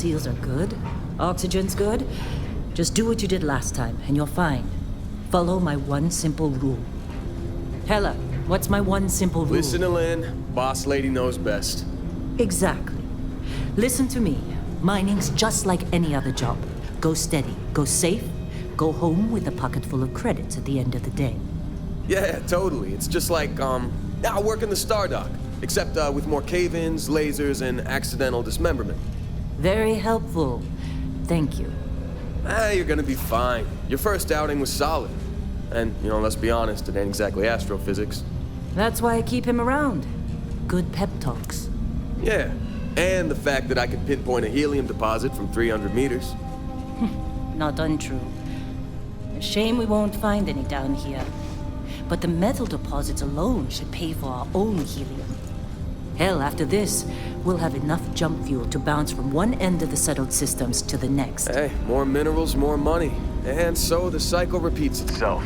seals are good. Oxygen's good. Just do what you did last time, and you're fine. Follow my one simple rule. Hella, what's my one simple rule? Listen to Lynn. Boss lady knows best. Exactly. Listen to me. Mining's just like any other job. Go steady, go safe, go home with a pocket full of credits at the end of the day. Yeah, totally. It's just like, I work in the Star Dock. Except with more cave-ins, lasers, and accidental dismemberment. Very helpful. Thank you. You're gonna be fine. Your first outing was solid. And, let's be honest, it ain't exactly astrophysics. That's why I keep him around. Good pep talks. Yeah, and the fact that I can pinpoint a helium deposit from 300 meters. Not untrue. A shame we won't find any down here. But the metal deposits alone should pay for our own helium. Hell, after this, we'll have enough jump fuel to bounce from one end of the settled systems to the next. Hey, more minerals, more money. And so the cycle repeats itself.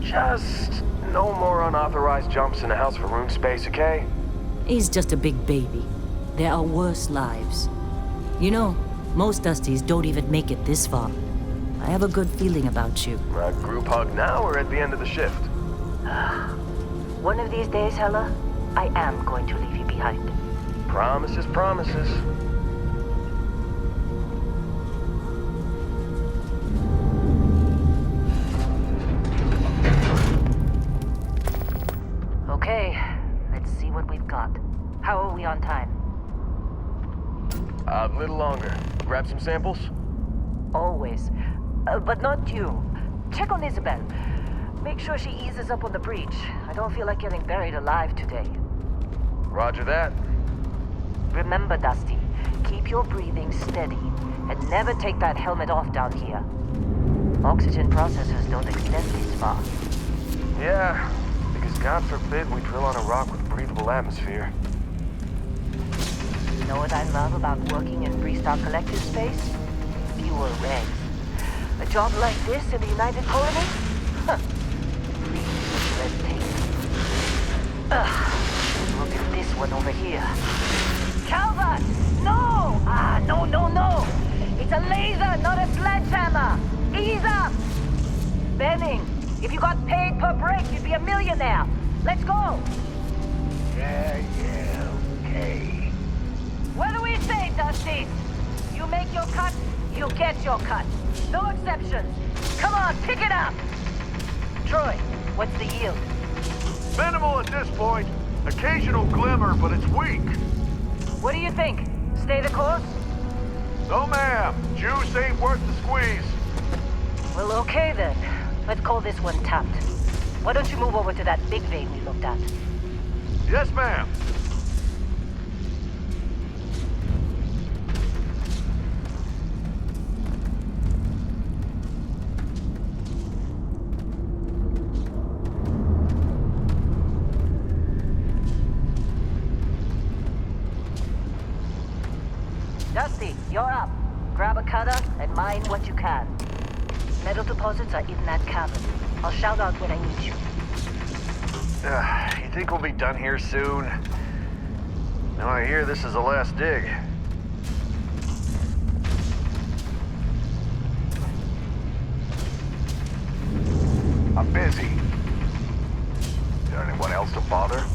Just no more unauthorized jumps in the house for room space, okay? He's just a big baby. There are worse lives. Most Dusties don't even make it this far. I have a good feeling about you. A group hug now or at the end of the shift? One of these days, Hella, I am going to leave you behind. Promises, promises. Okay, let's see what we've got. How are we on time? A little longer. Grab some samples? Always. But not you. Check on Isabel. Make sure she eases up on the breach. I don't feel like getting buried alive today. Roger that. Remember, Dusty, keep your breathing steady and never take that helmet off down here. Oxygen processors don't extend this far. Yeah, because God forbid we drill on a rock with breathable atmosphere. You know what I love about working in Freestar Collective space? Fewer regs. A job like this in the United Colonies? Huh. Please, red tape. Look at this one over here. Calvert! No! No! It's a laser, not a sledgehammer! Ease up! Benning, if you got paid per break, you'd be a millionaire. Let's go! Yeah, okay. What do we say, Dusty? You make your cut, you get your cut. No exceptions. Come on, pick it up! Troy, what's the yield? Minimal at this point. Occasional glimmer, but it's weak. What do you think? Stay the course? No, ma'am. Juice ain't worth the squeeze. Well, okay then. Let's call this one tapped. Why don't you move over to that big vein we looked at? Yes, ma'am. Dusty, you're up. Grab a cutter and mine what you can. Metal deposits are in that cabin. I'll shout out when I need you. You think we'll be done here soon? Now I hear this is the last dig. I'm busy. Is there anyone else to bother?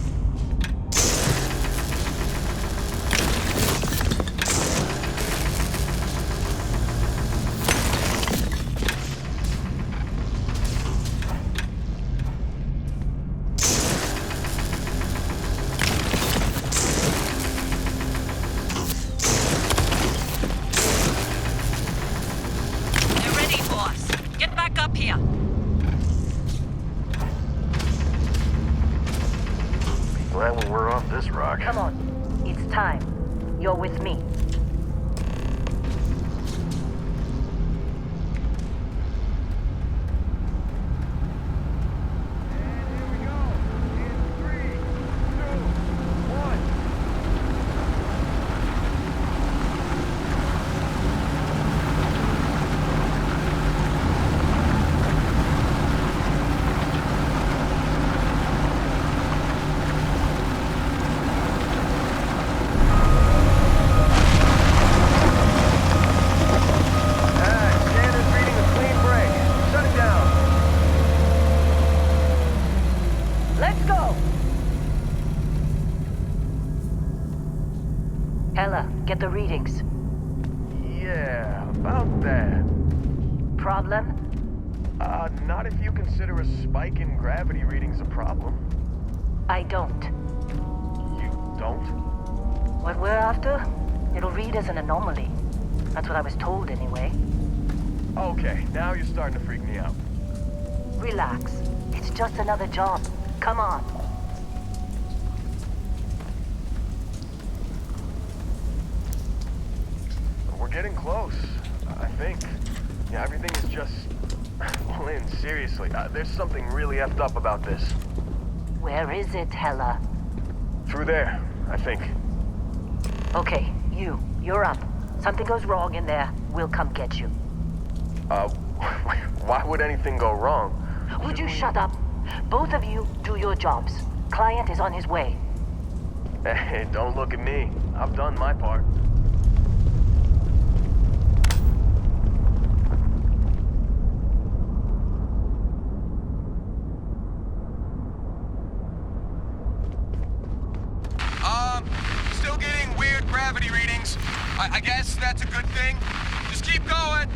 Glad when we're off this rock. Come on. It's time. You're with me. Ella, get the readings. Yeah, about that. Problem? Not if you consider a spike in gravity readings a problem. I don't. You don't? What we're after? It'll read as an anomaly. That's what I was told anyway. Okay, now you're starting to freak me out. Relax. It's just another job. Come on. We're getting close, I think. Yeah, everything is just... Well, Lynn, seriously, there's something really effed up about this. Where is it, Hella? Through there, I think. Okay, you're up. Something goes wrong in there, we'll come get you. Why would anything go wrong? Would you shut up? Both of you do your jobs. Client is on his way. Hey, don't look at me. I've done my part. Still getting weird gravity readings. I guess that's a good thing. Just keep going.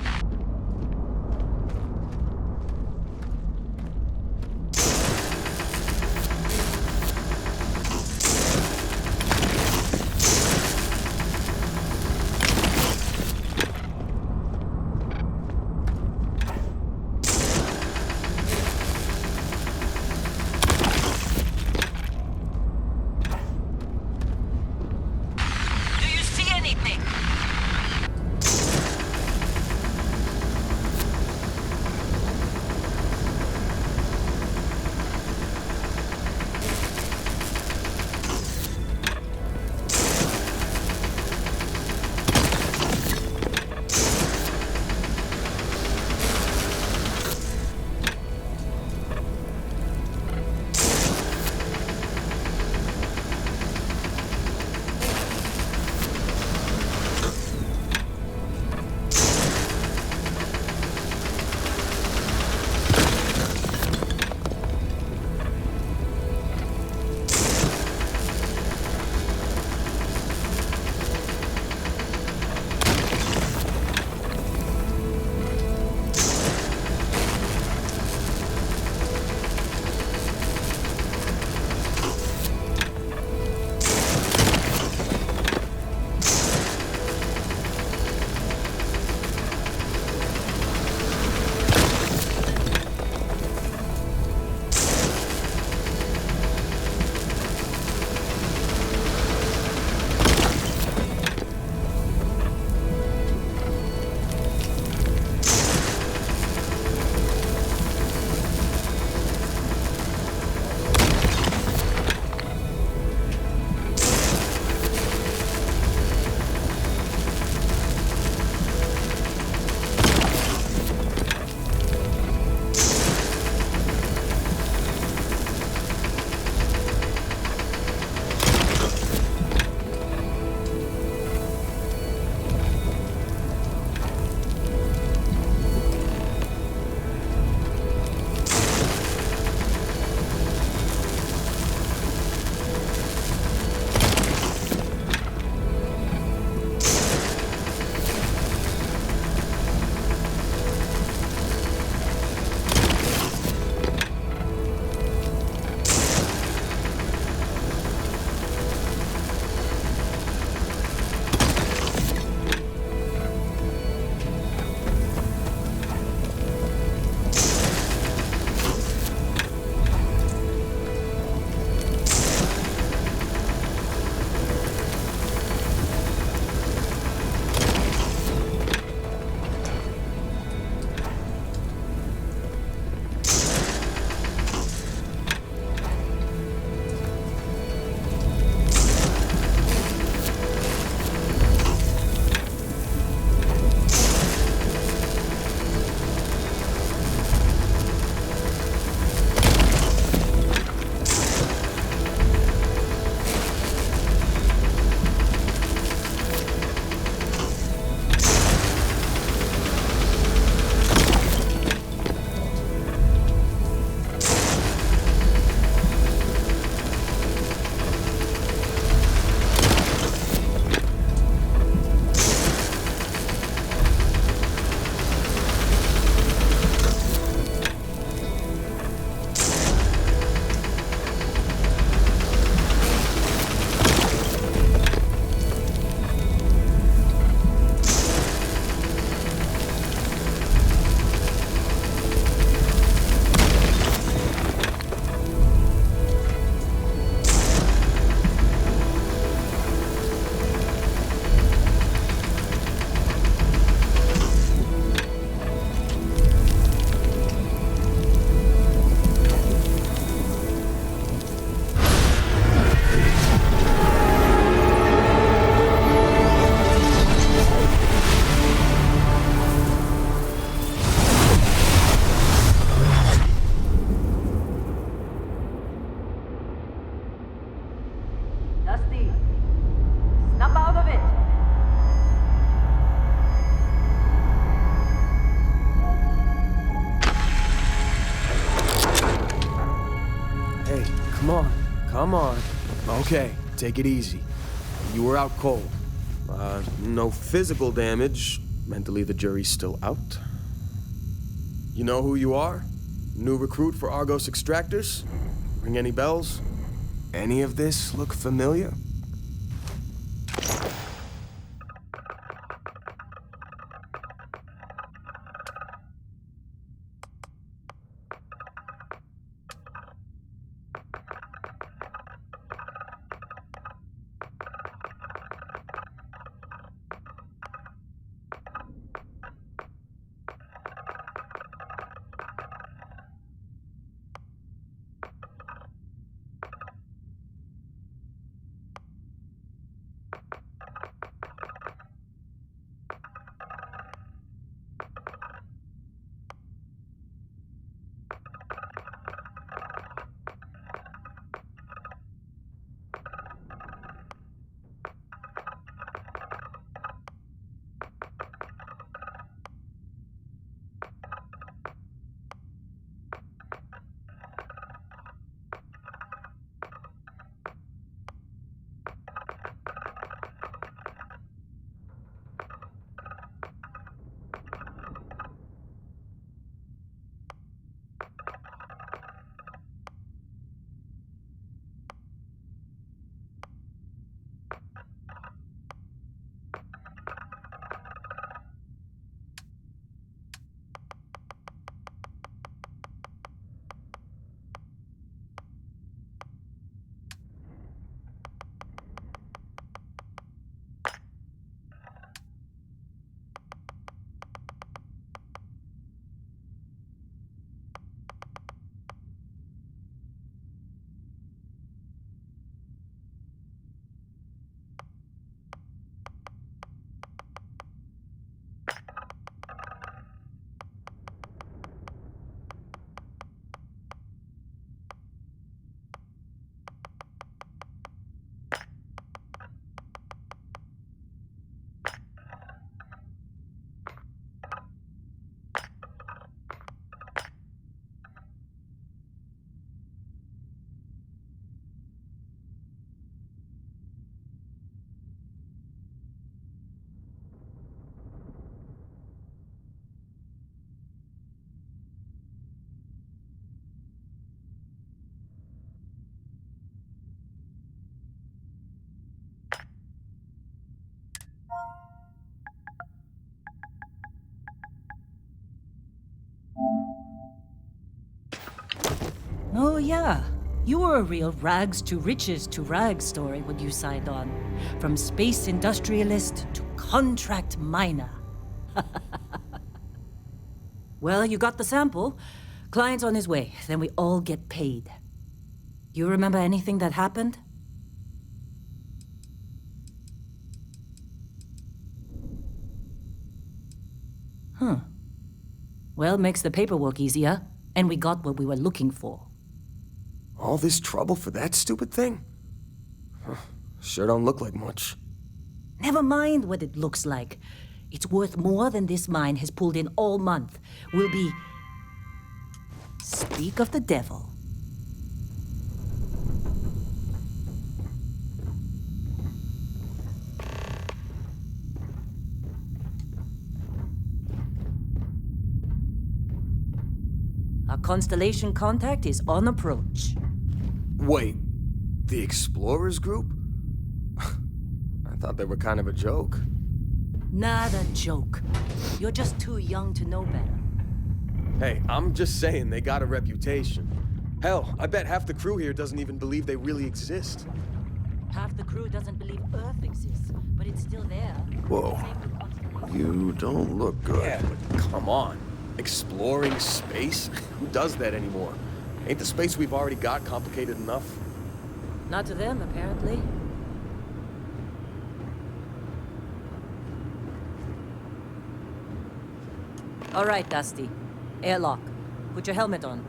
Dusty, snap out of it. Hey, come on. Come on. Okay, take it easy. You were out cold. No physical damage. Mentally, the jury's still out. You know who you are? New recruit for Argos Extractors? Ring any bells? Any of this look familiar? Oh, yeah. You were a real rags to riches to rags story when you signed on. From space industrialist to contract miner. Well, you got the sample. Client's on his way, then we all get paid. You remember anything that happened? Huh. Well, makes the paperwork easier, and we got what we were looking for. All this trouble for that stupid thing? Huh, sure don't look like much. Never mind what it looks like. It's worth more than this mine has pulled in all month. We'll be... Speak of the devil. Our constellation contact is on approach. Wait, the Explorers group? I thought they were kind of a joke. Not a joke. You're just too young to know better. Hey, I'm just saying they got a reputation. Hell, I bet half the crew here doesn't even believe they really exist. Half the crew doesn't believe Earth exists, but it's still there. Whoa. You don't look good. Yeah, but come on. Exploring space? Who does that anymore? Ain't the space we've already got complicated enough? Not to them, apparently. All right, Dusty. Airlock. Put your helmet on.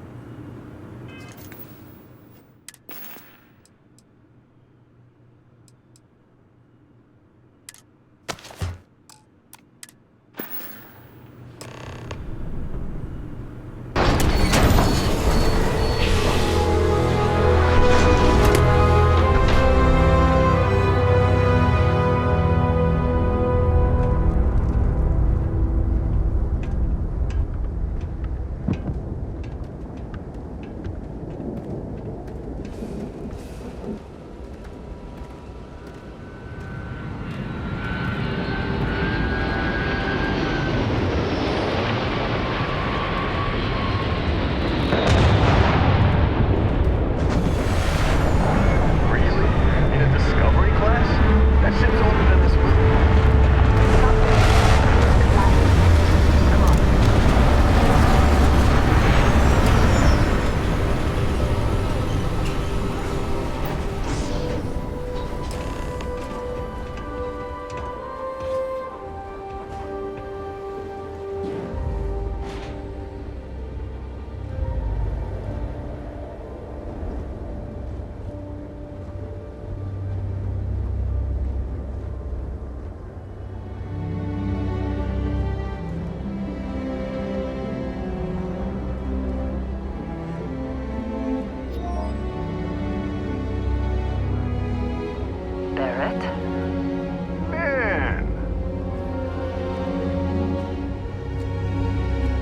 Barrett? Ben!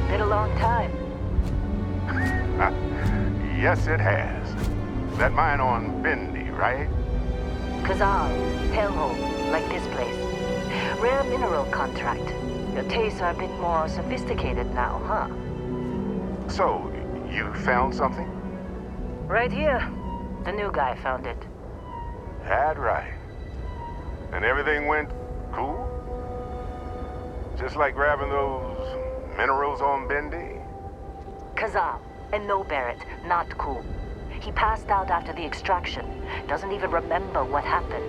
Been a long time. Yes, it has. That mine on Bendy, right? Kazal, hellhole, like this place. Rare mineral contract. Your tastes are a bit more sophisticated now, huh? So, you found something? Right here. The new guy found it. That right. And everything went cool? Just like grabbing those minerals on Bendy? Kazal, and no Barrett, not cool. He passed out after the extraction. Doesn't even remember what happened.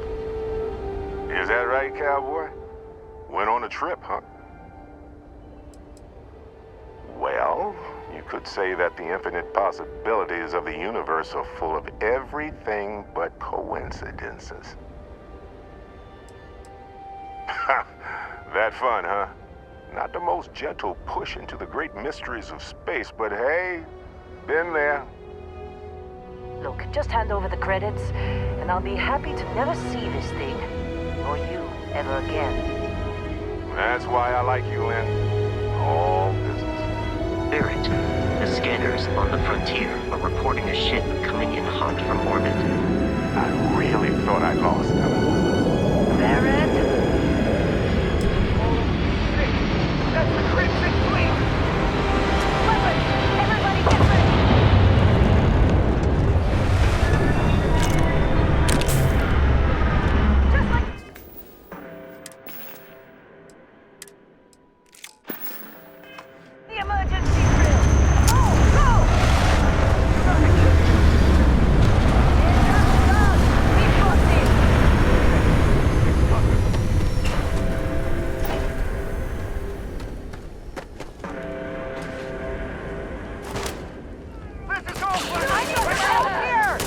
Is that right, cowboy? Went on a trip, huh? Well, you could say that the infinite possibilities of the universe are full of everything but coincidences. That fun, huh? Not the most gentle push into the great mysteries of space, but hey, been there. Look, just hand over the credits, and I'll be happy to never see this thing, or you, ever again. That's why I like you, Lynn. All business. Barrett, the scanners on the frontier are reporting a ship coming in hot from orbit. I really thought I lost them. Barrett? That's the Crimson Fleet! Weapons! Everybody get ready! Just like... The emergency drill! Go! Go! We've got this! This is all for I need some help here!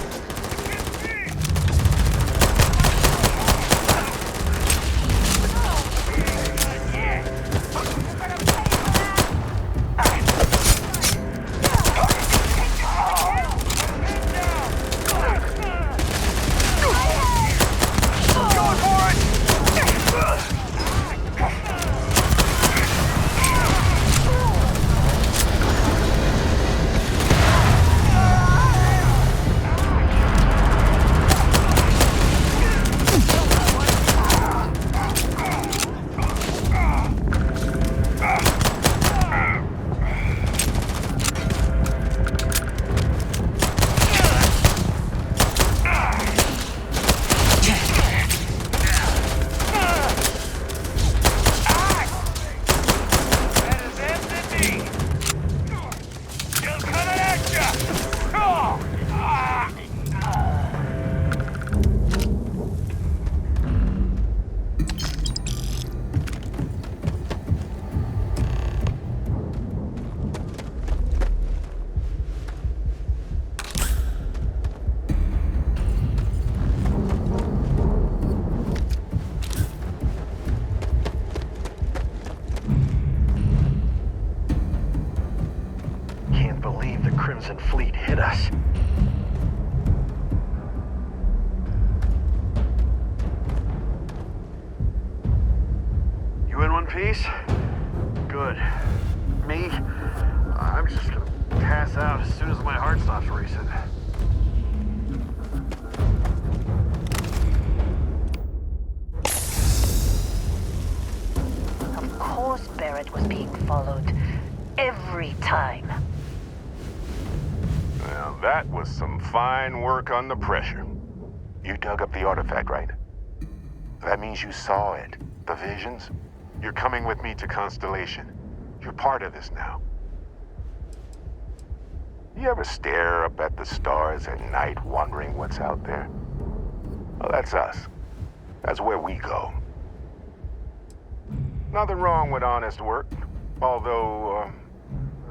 Can't believe the Crimson Fleet hit us. You in one piece? Good. Me? I'm just gonna pass out as soon as my heart stops racing. Of course Barrett was being followed. Every time. Now, that was some fine work under pressure. You dug up the artifact, right? That means you saw it. The visions? You're coming with me to Constellation. You're part of this now. You ever stare up at the stars at night wondering what's out there? Well, that's us. That's where we go. Nothing wrong with honest work. Although,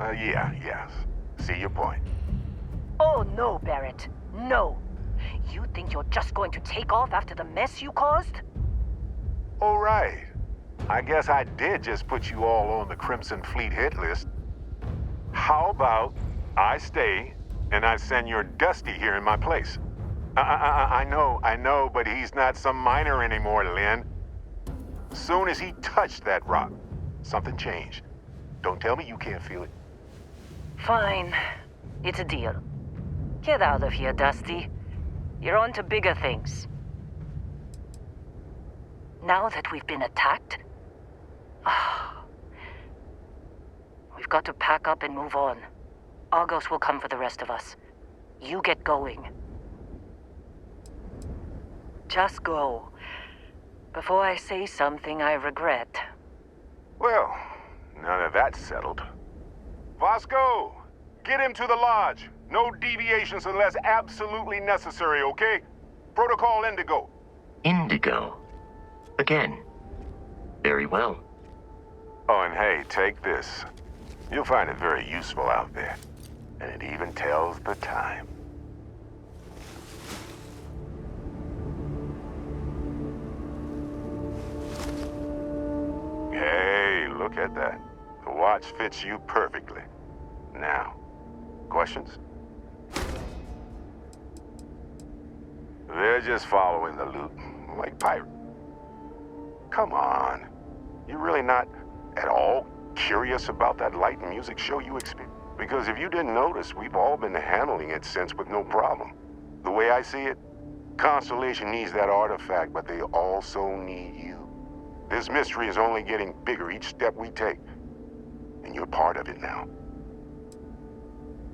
yes. See your point. Oh no, Barrett. No. You think you're just going to take off after the mess you caused? All right. I guess I did just put you all on the Crimson Fleet hit list. How about I stay and I send your Dusty here in my place? I know, but he's not some miner anymore, Lynn. Soon as he touched that rock, something changed. Don't tell me you can't feel it. Fine. It's a deal. Get out of here, Dusty. You're on to bigger things. Now that we've been attacked, we've got to pack up and move on. Argos will come for the rest of us. You get going. Just go. Before I say something I regret. Well, now that that's settled. Vasco, get him to the lodge. No deviations unless absolutely necessary, okay? Protocol Indigo. Indigo. Again. Very well. Oh, and hey, take this. You'll find it very useful out there. And it even tells the time. Hey, look at that. The watch fits you perfectly. Now, questions? They're just following the loot, like pirates. Come on. You're really not at all curious about that light and music show you experienced? Because if you didn't notice, we've all been handling it since with no problem. The way I see it, Constellation needs that artifact, but they also need you. This mystery is only getting bigger each step we take. And you're part of it now.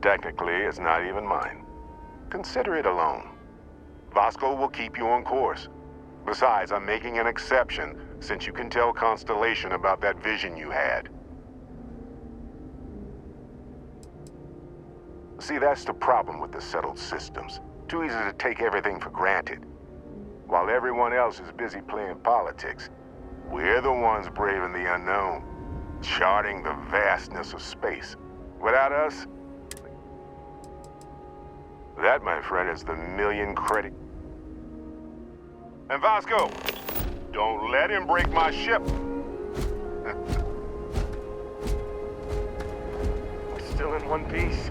Technically, it's not even mine. Consider it a loan. Vasco will keep you on course. Besides, I'm making an exception since you can tell Constellation about that vision you had. See, that's the problem with the settled systems. Too easy to take everything for granted. While everyone else is busy playing politics, we're the ones braving the unknown, charting the vastness of space. Without us, that, my friend, is the million credit. And Vasco, don't let him break my ship. We're still in one piece.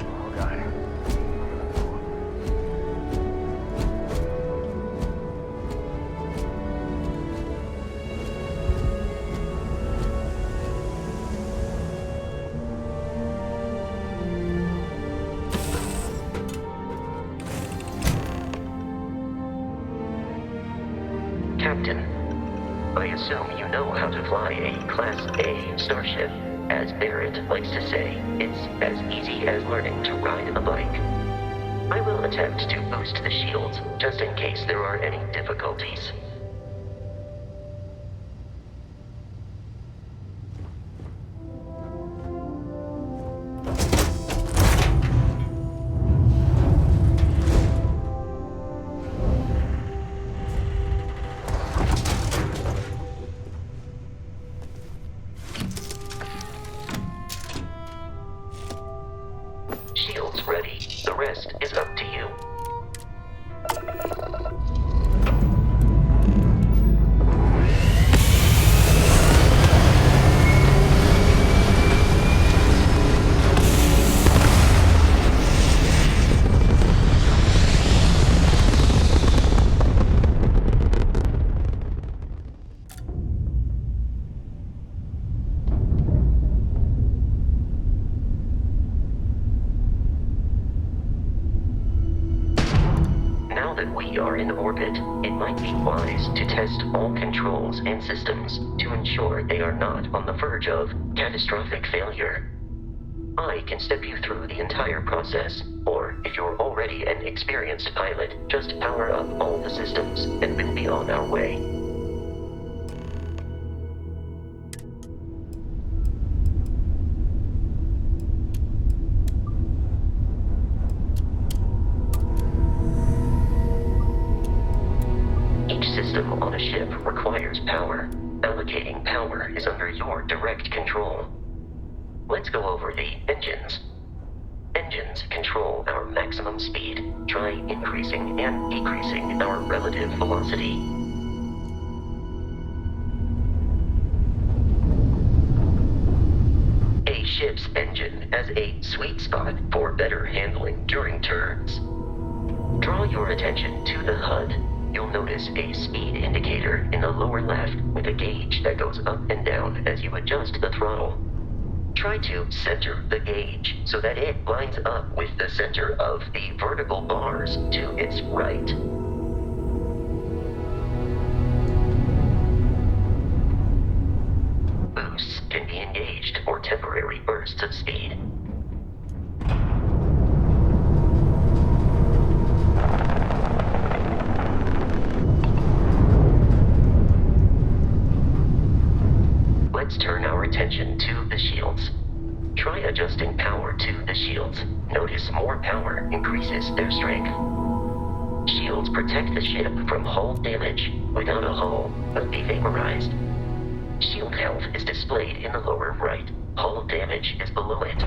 Oh, God. Captain, I assume you know how to fly a Class A starship. As Barrett likes to say, it's as easy as learning to ride a bike. I will attempt to boost the shields, just in case there are any difficulties. Shields ready. The rest is up to you. Now that we are in orbit, it might be wise to test all controls and systems to ensure they are not on the verge of catastrophic failure. I can step you through the entire process, or if you're already an experienced pilot, just power up all the systems and we'll be on our way. Each system on a ship requires power. Allocating power is under your direct control. Let's go over the engines. Engines control our maximum speed. Try increasing and decreasing our relative velocity. A ship's engine has a sweet spot for better handling during turns. Draw your attention to the HUD. You'll notice a speed indicator in the lower left with a gauge that goes up and down as you adjust the throttle. Try to center the gauge so that it lines up with the center of the vertical bars to its right. Boosts can be engaged for temporary bursts of speed. Let's turn our attention to the shields. Try adjusting power to the shields. Notice more power increases their strength. Shields protect the ship from hull damage. Without a hull, will be vaporized. Shield health is displayed in the lower right. Hull damage is below it.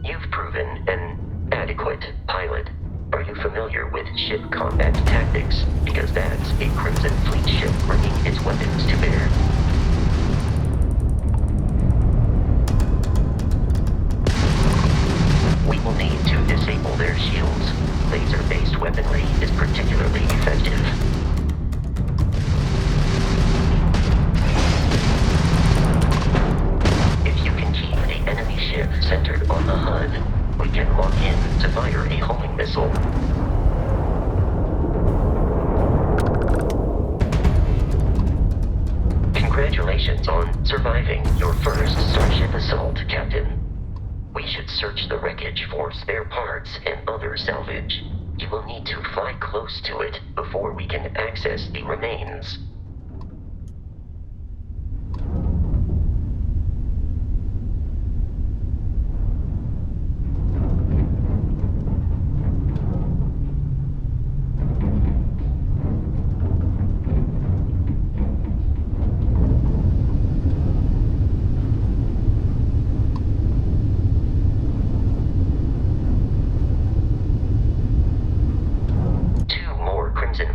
You've proven an adequate pilot. Are you familiar with ship combat tactics? Because that's a Crimson Fleet ship bringing its weapons to bear. We will need to disable their shields. Laser-based weaponry is particularly effective. If you can keep the enemy ship centered on the HUD, we can lock in to fire a homing missile. Congratulations on surviving your first Starship assault, Captain. We should search the wreckage for spare parts and other salvage. You will need to fly close to it before we can access the remains.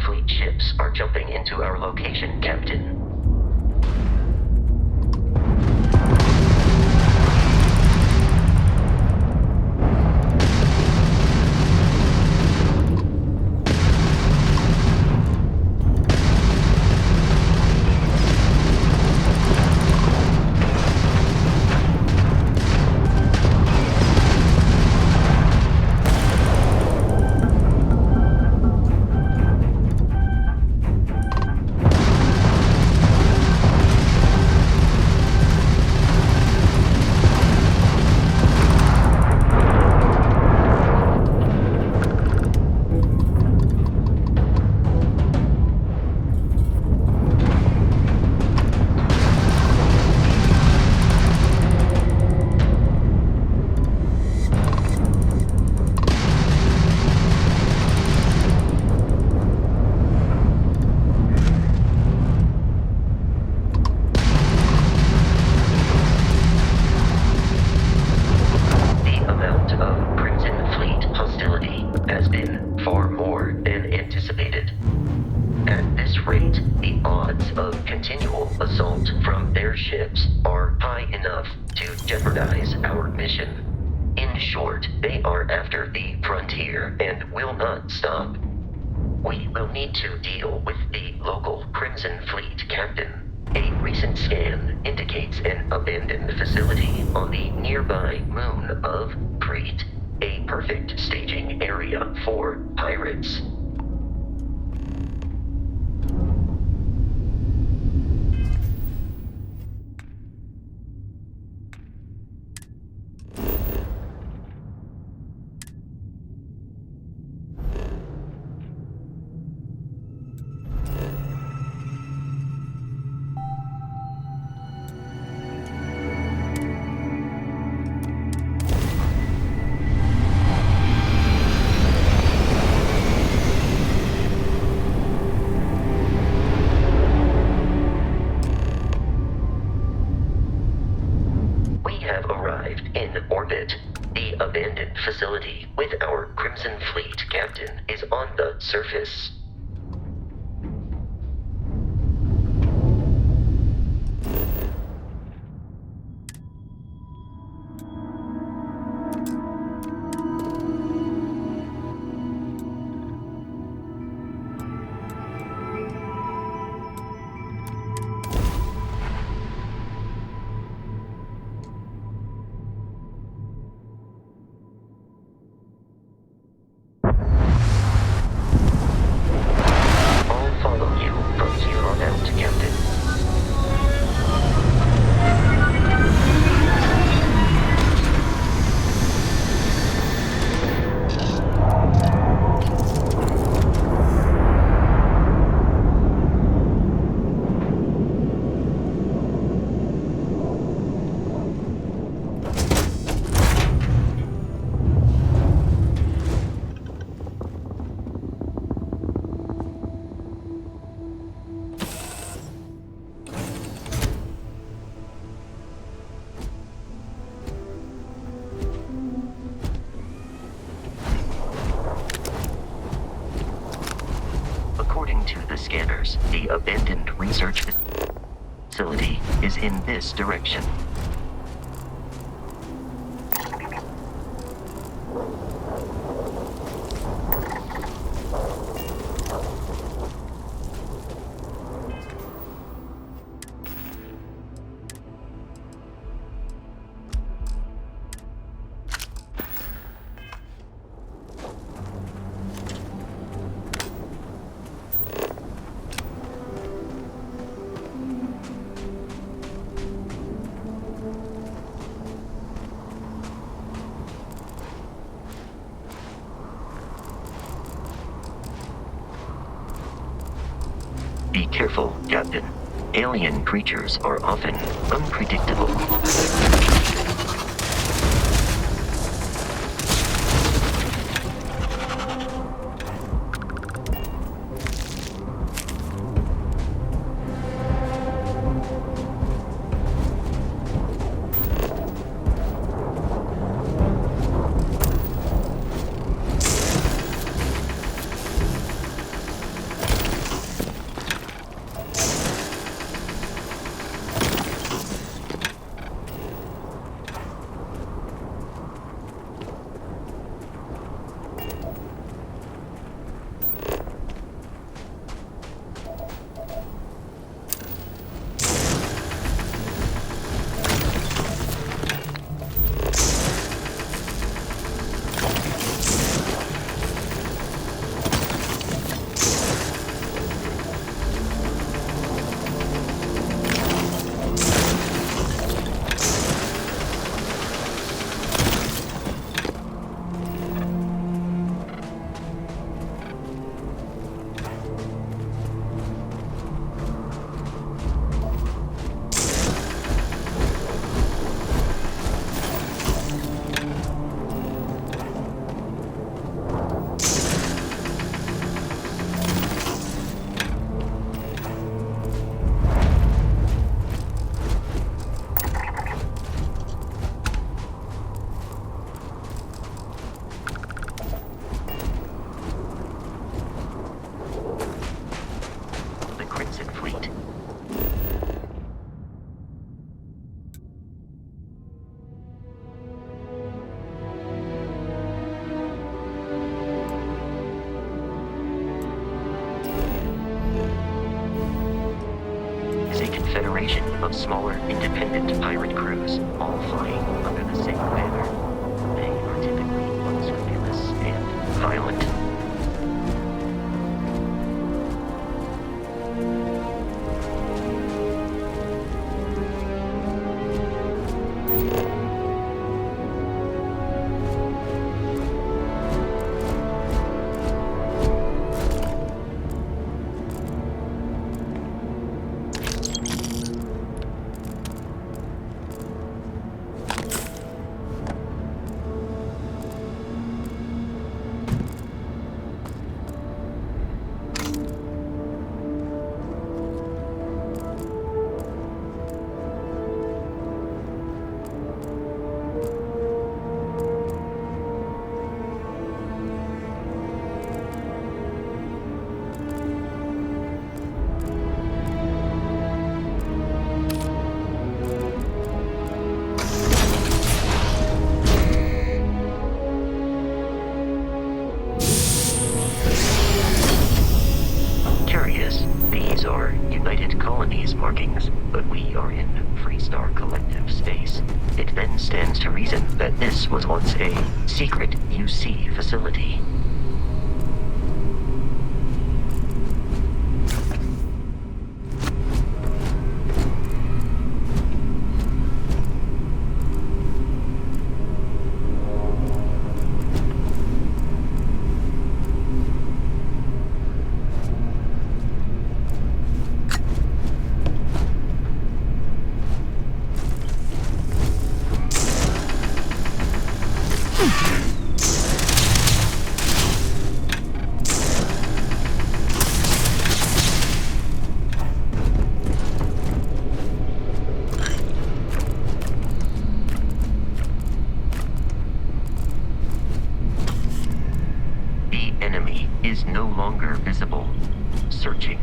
Fleet ships are jumping into our location, Captain. Assault from their ships are high enough to jeopardize our mission. In short, they are after the frontier and will not stop. We will need to deal with the local Crimson Fleet captain. A recent scan indicates an abandoned facility on the nearby moon of Crete, a perfect staging area for pirates. Facility with our Crimson Fleet captain is on the surface. The abandoned research facility is in this direction. Be careful, Captain. Alien creatures are often unpredictable. Federation of smaller, independent pirate crews, all flying under the same banner. They are typically unscrupulous and violent. These are United Colonies markings, but we are in Freestar Collective space. It then stands to reason that this was once a secret UC facility. Is no longer visible. Searching.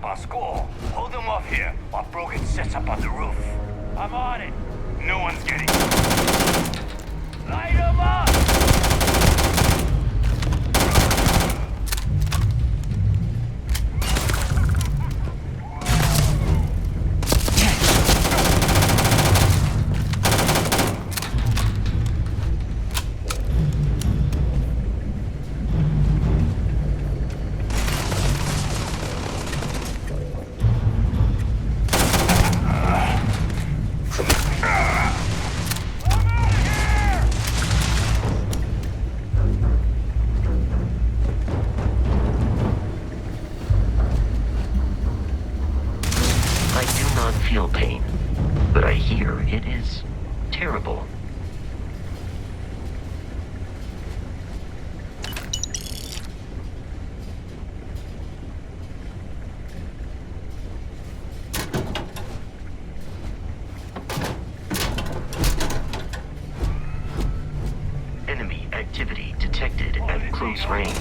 our school. Hold them off here while Brogan sets up on the roof. I'm on it. No one's getting... Light them up! Feel pain, but I hear it is terrible. Enemy activity detected at close range.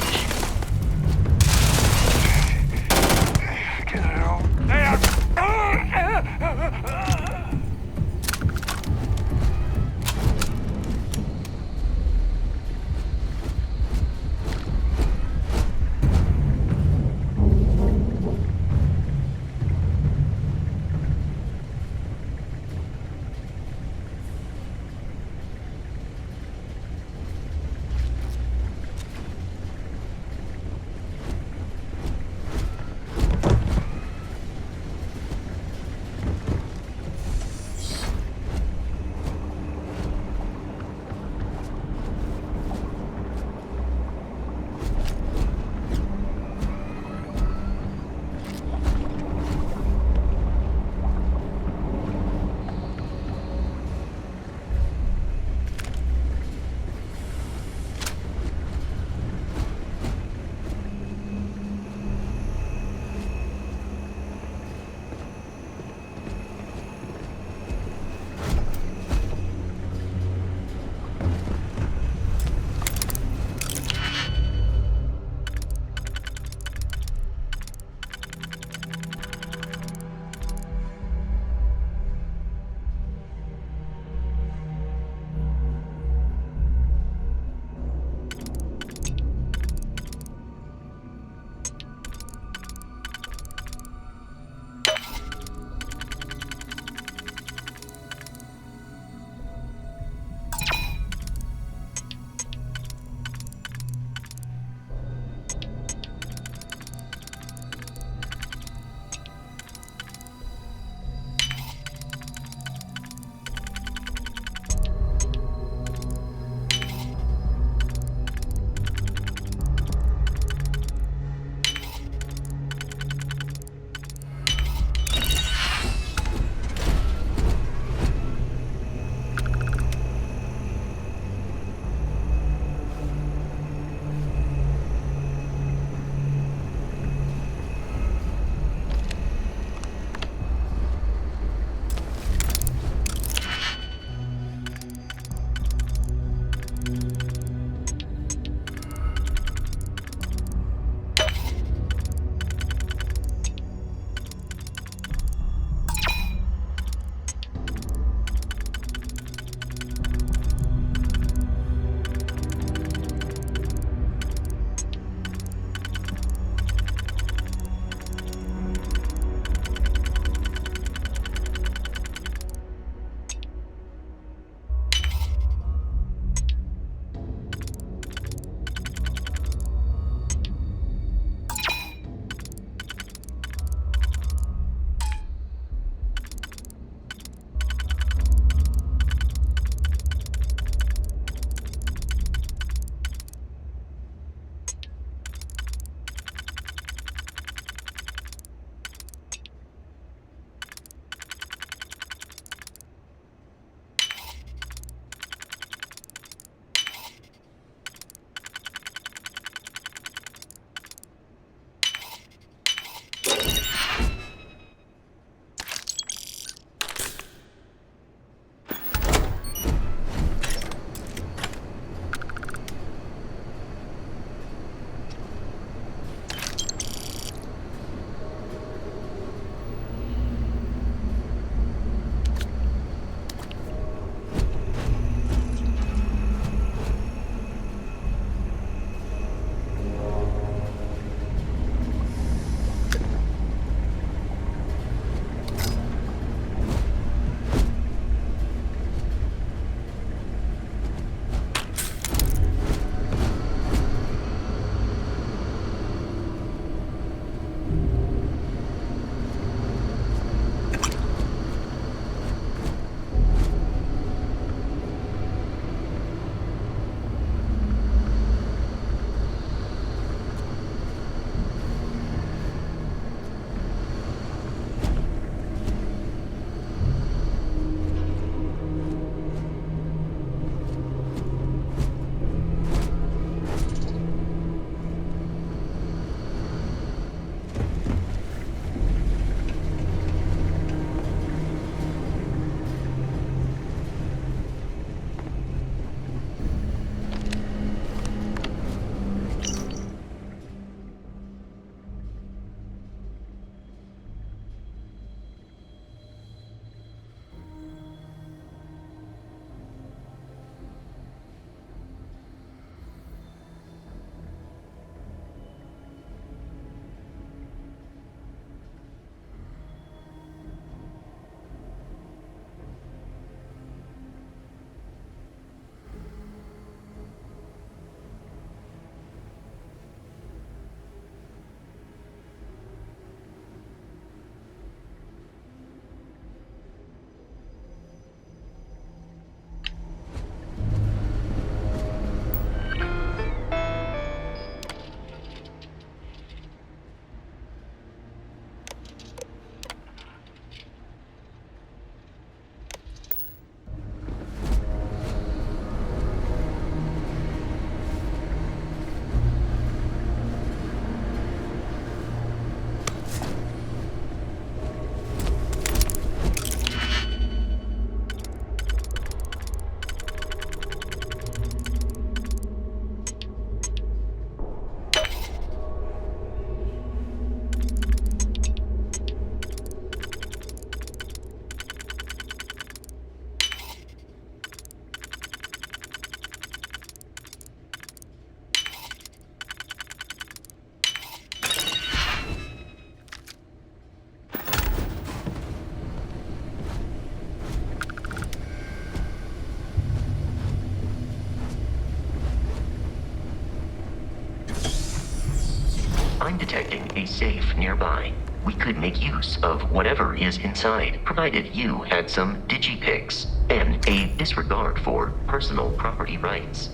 detecting a safe nearby. We could make use of whatever is inside, provided you had some digipics and a disregard for personal property rights.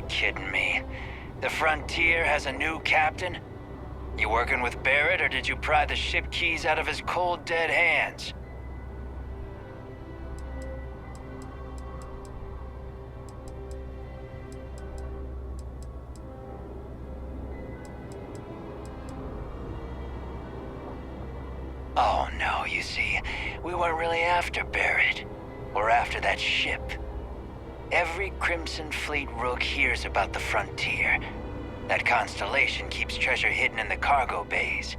Kidding me? The Frontier has a new captain? You working with Barrett, or did you pry the ship keys out of his cold, dead hands? Oh no, you see, we weren't really after Barrett. We're after that ship. Every Crimson Fleet rook hears about the Frontier. That constellation keeps treasure hidden in the cargo bays.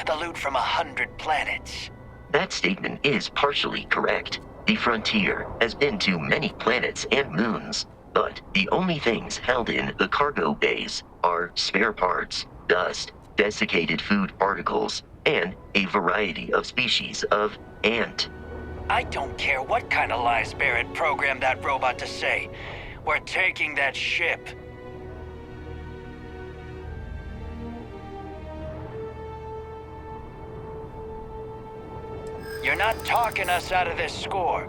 The loot from 100 planets. That statement is partially correct. The Frontier has been to many planets and moons, but the only things held in the cargo bays are spare parts, dust, desiccated food particles, and a variety of species of ant. I don't care what kind of lies Barrett programmed that robot to say. We're taking that ship. You're not talking us out of this score.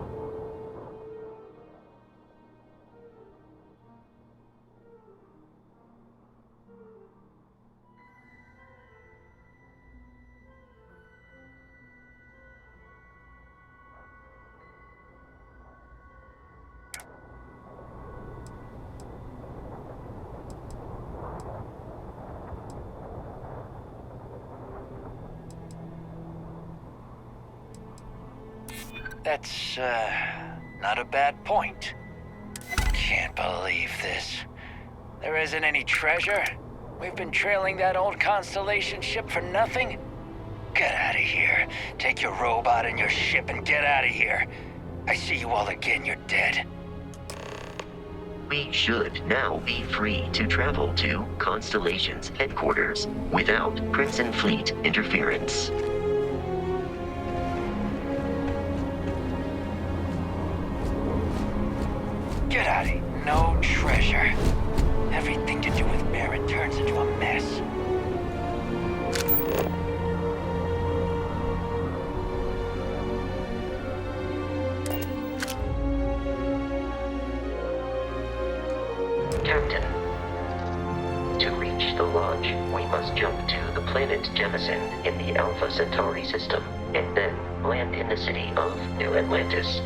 That's, not a bad point. Can't believe this. There isn't any treasure? We've been trailing that old Constellation ship for nothing? Get out of here. Take your robot and your ship and get out of here. I see you all again, you're dead. We should now be free to travel to Constellation's headquarters without Crimson Fleet interference. Get out of here. No treasure. Everything to do with Barrett turns into a mess. launch, we must jump to the planet Jemison in the Alpha Centauri system, and then land in the city of New Atlantis.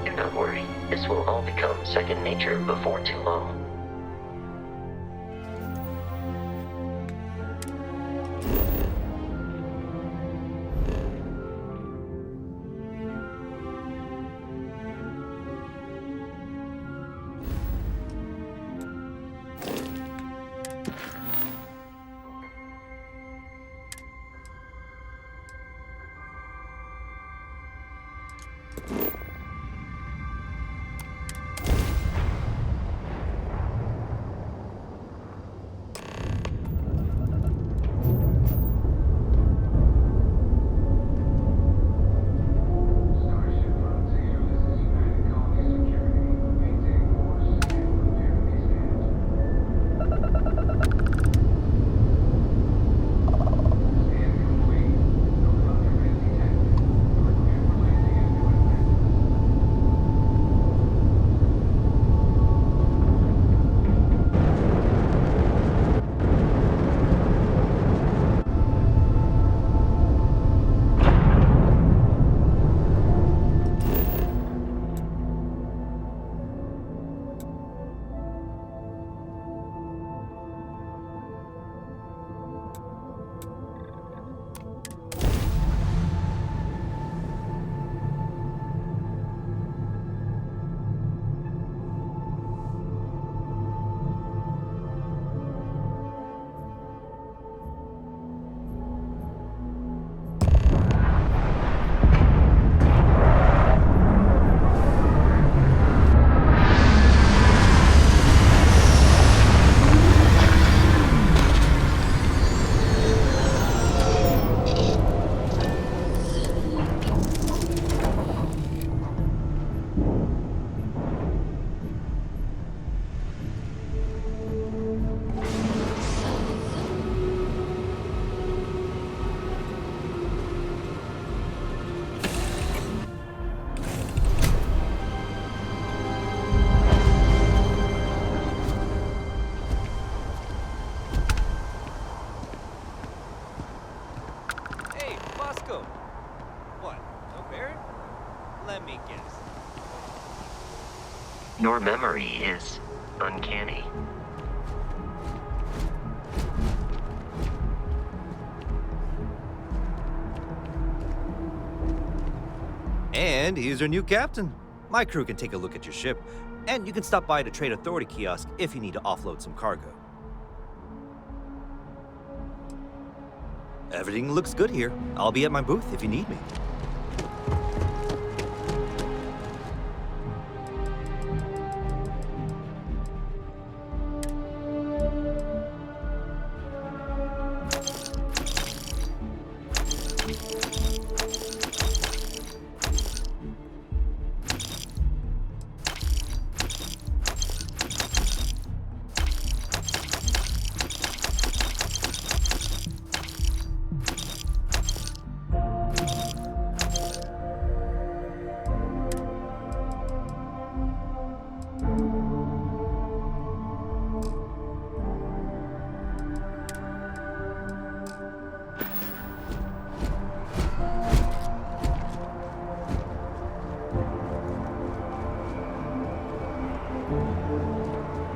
Do not worry, this will all become second nature before too long. Your memory is uncanny. And here's your new captain. My crew can take a look at your ship, and you can stop by the Trade Authority kiosk if you need to offload some cargo. Everything looks good here. I'll be at my booth if you need me.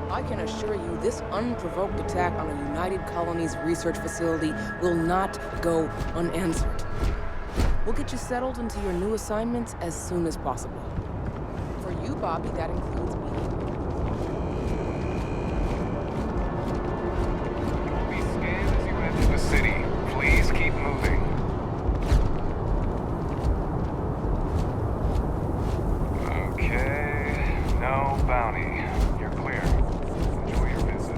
I can assure you this unprovoked attack on a United Colonies research facility will not go unanswered. We'll get you settled into your new assignments as soon as possible. For you, Bobby, that includes me. We scan as you enter the city. Please keep moving. Okay, no bounty. You're clear. Enjoy your visit.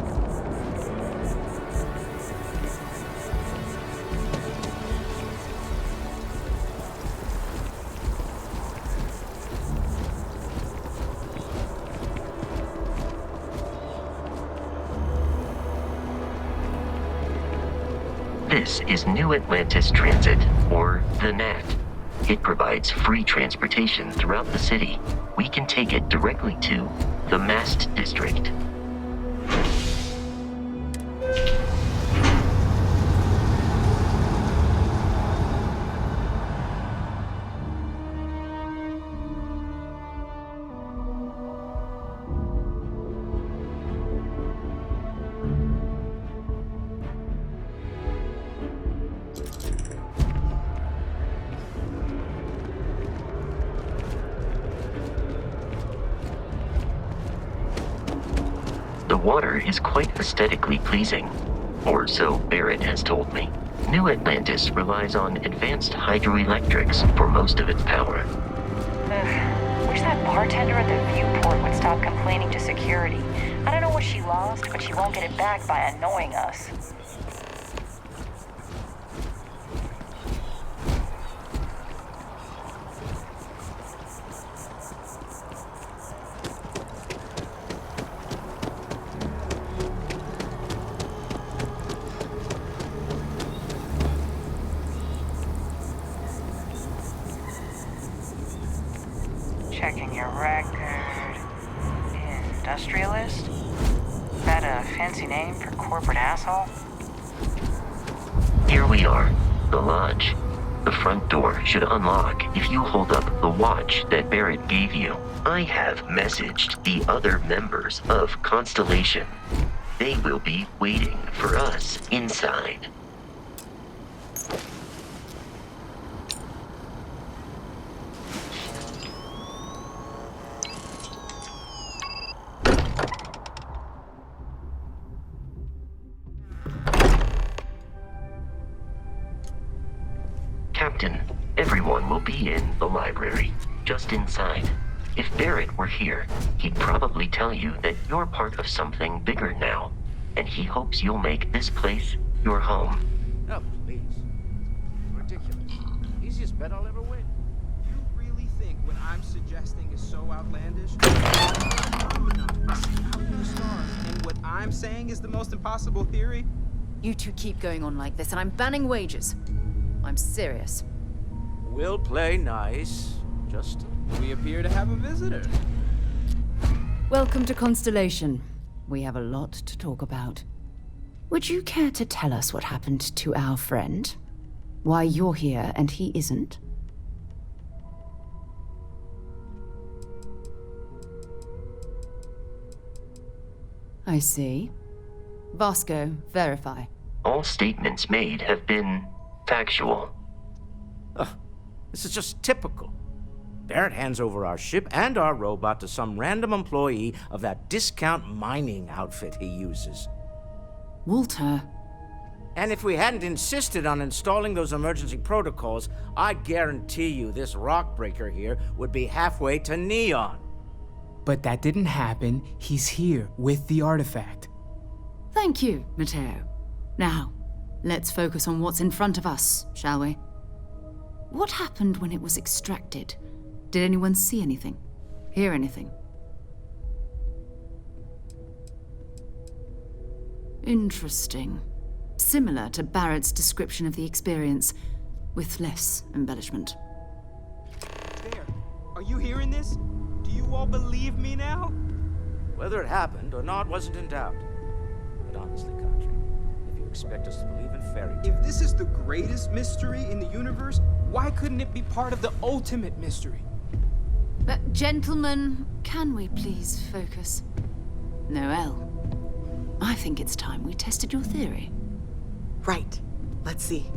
This is New Atlantis Transit, or the NAT. It provides free transportation throughout the city. We can take it directly to the Mast District. water is quite aesthetically pleasing. Or so Barrett has told me. New Atlantis relies on advanced hydroelectrics for most of its power. Wish that bartender at the viewport would stop complaining to security. I don't know what she lost, but she won't get it back by annoying us. Checking your record. Industrialist? Is that a fancy name for corporate asshole? Here we are, the lodge. The front door should unlock if you hold up the watch that Barrett gave you. I have messaged the other members of Constellation. They will be waiting for us inside. Captain, everyone will be in the library, just inside. If Barrett were here, he'd probably tell you that you're part of something bigger now, and he hopes you'll make this place your home. Oh, please. Ridiculous. Easiest bet I'll ever win. You really think what I'm suggesting is so outlandish? And what I'm saying is the most impossible theory? You two keep going on like this, and I'm banning wages. I'm serious. We'll play nice. Just we appear to have a visitor. Welcome to Constellation. We have a lot to talk about. Would you care to tell us what happened to our friend? Why you're here and he isn't? I see. Vasco, verify. All statements made have been factual. This is just typical. Barrett hands over our ship and our robot to some random employee of that discount mining outfit he uses. Walter. And if we hadn't insisted on installing those emergency protocols, I guarantee you this rock breaker here would be halfway to Neon. But that didn't happen. He's here with the artifact. Thank you, Matteo. Now, let's focus on what's in front of us, shall we? What happened when it was extracted? Did anyone see anything? Hear anything? Interesting. Similar to Barrett's description of the experience, with less embellishment. There. Are you hearing this? Do you all believe me now? Whether it happened or not wasn't in doubt. But honestly, Country, if you expect us to believe in fairy tales... If this is the greatest mystery in the universe, why couldn't it be part of the ultimate mystery? Gentlemen, can we please focus? Noelle, I think it's time we tested your theory. Right. Let's see.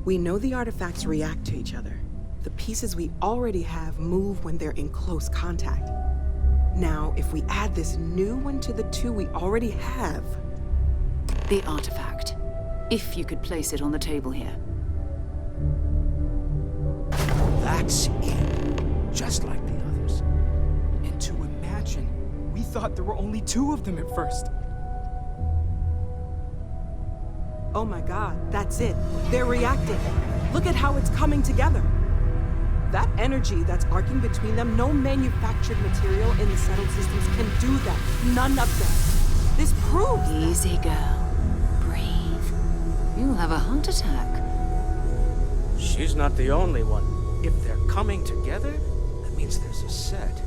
We know the artifacts react to each other. The pieces we already have move when they're in close contact. Now, if we add this new one to the two we already have... The artifact. If you could place it on the table here. That's it. Just like the others. And to imagine, we thought there were only two of them at first. Oh my god, that's it. They're reacting. Look at how it's coming together. That energy that's arcing between them, no manufactured material in the settled systems can do that. None of them. This proves Easy, girl. Breathe. You'll have a heart attack. She's not the only one. If they're coming together, that means there's a set.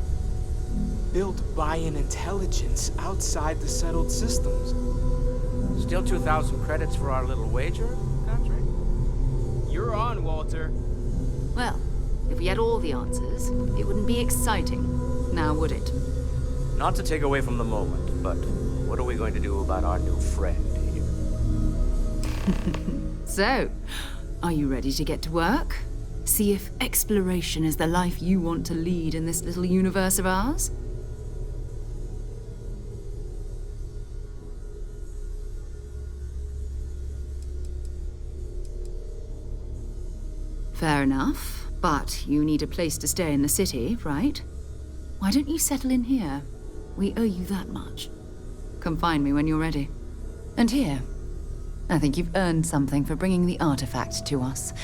Built by an intelligence outside the settled systems. Still 2,000 credits for our little wager, Country? You're on, Walter. Well, if we had all the answers, it wouldn't be exciting, now would it? Not to take away from the moment, but what are we going to do about our new friend here? So, are you ready to get to work? See if exploration is the life you want to lead in this little universe of ours? Fair enough, but you need a place to stay in the city, right? Why don't you settle in here? We owe you that much. Come find me when you're ready. And here, I think you've earned something for bringing the artifact to us.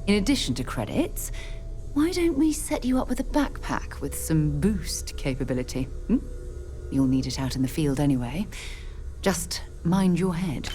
In addition to credits, why don't we set you up with a backpack with some boost capability? You'll need it out in the field anyway. Just mind your head.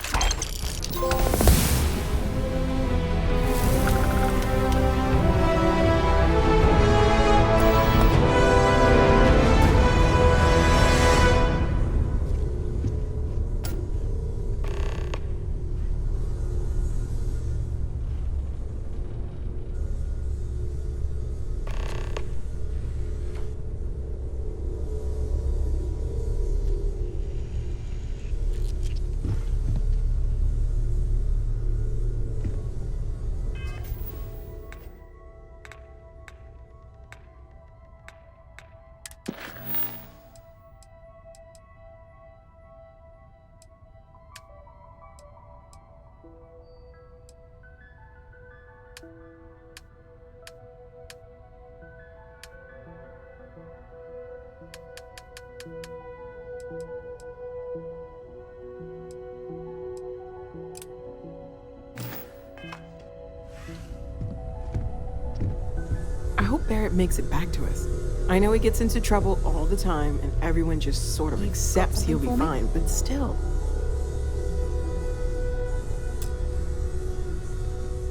I hope Barrett makes it back to us. I know he gets into trouble all the time, and everyone just sort of accepts he'll be fine, but still.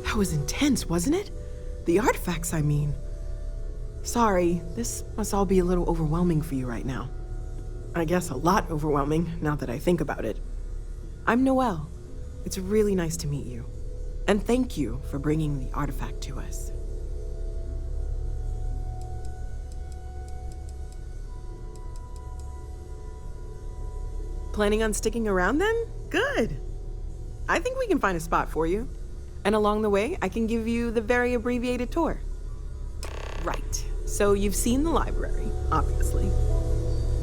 That was intense, wasn't it? The artifacts, I mean. Sorry, this must all be a little overwhelming for you right now. I guess a lot overwhelming, now that I think about it. I'm Noelle. It's really nice to meet you. And thank you for bringing the artifact to us. Planning on sticking around then? Good. I think we can find a spot for you. And along the way, I can give you the very abbreviated tour. Right. So you've seen the library, obviously.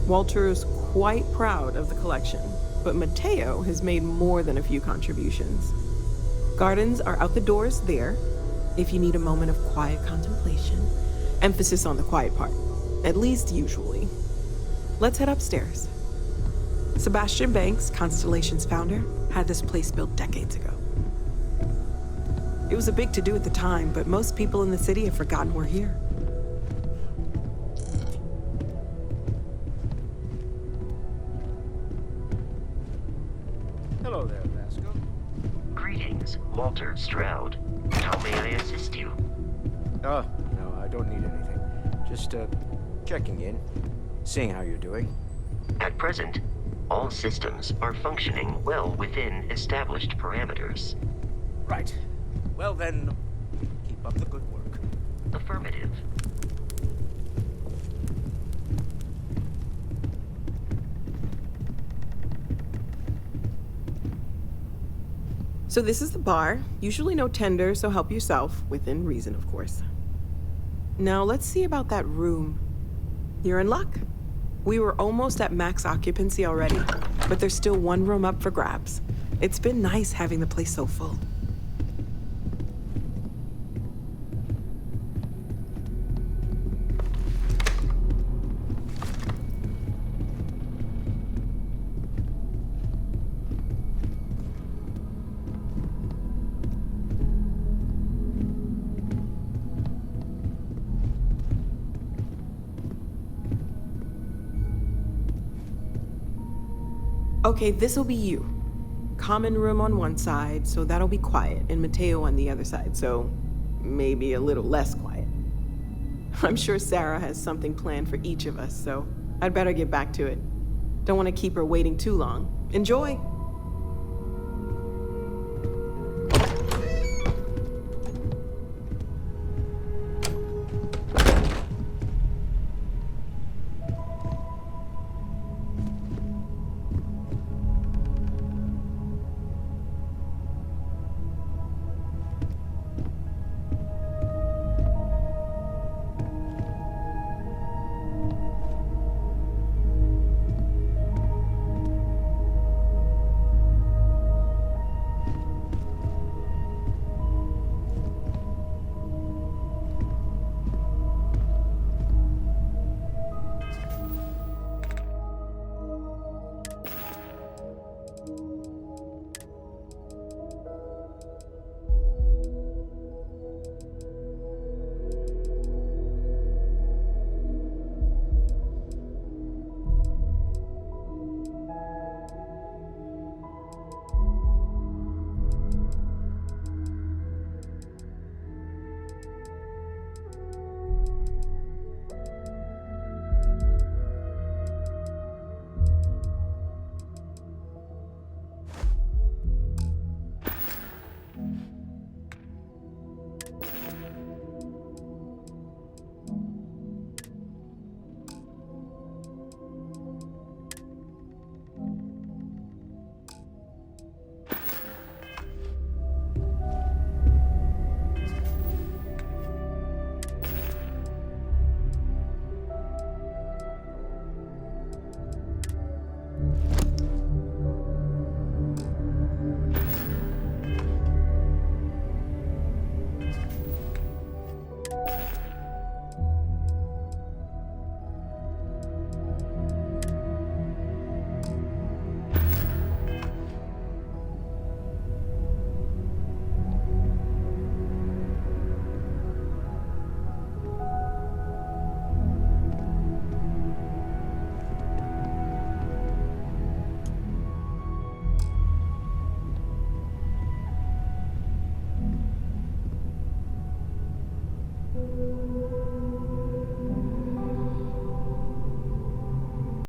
Walter's quite proud of the collection, but Mateo has made more than a few contributions. Gardens are out the doors there, if you need a moment of quiet contemplation. Emphasis on the quiet part, at least usually. Let's head upstairs. Sebastian Banks, Constellation's founder, had this place built decades ago. It was a big to-do at the time, but most people in the city have forgotten we're here. Hello there, Vasco. Greetings, Walter Stroud. How may I assist you? Oh, no, I don't need anything. Just, checking in, seeing how you're doing. At present, all systems are functioning well within established parameters. Right. Well then, keep up the good work. Affirmative. So this is the bar. Usually no tender, so help yourself, within reason, of course. Now let's see about that room. You're in luck. We were almost at max occupancy already, but there's still one room up for grabs. It's been nice having the place so full. Okay, this'll be you. Common room on one side, so that'll be quiet, and Mateo on the other side, so maybe a little less quiet. I'm sure Sarah has something planned for each of us, so I'd better get back to it. Don't want to keep her waiting too long. Enjoy!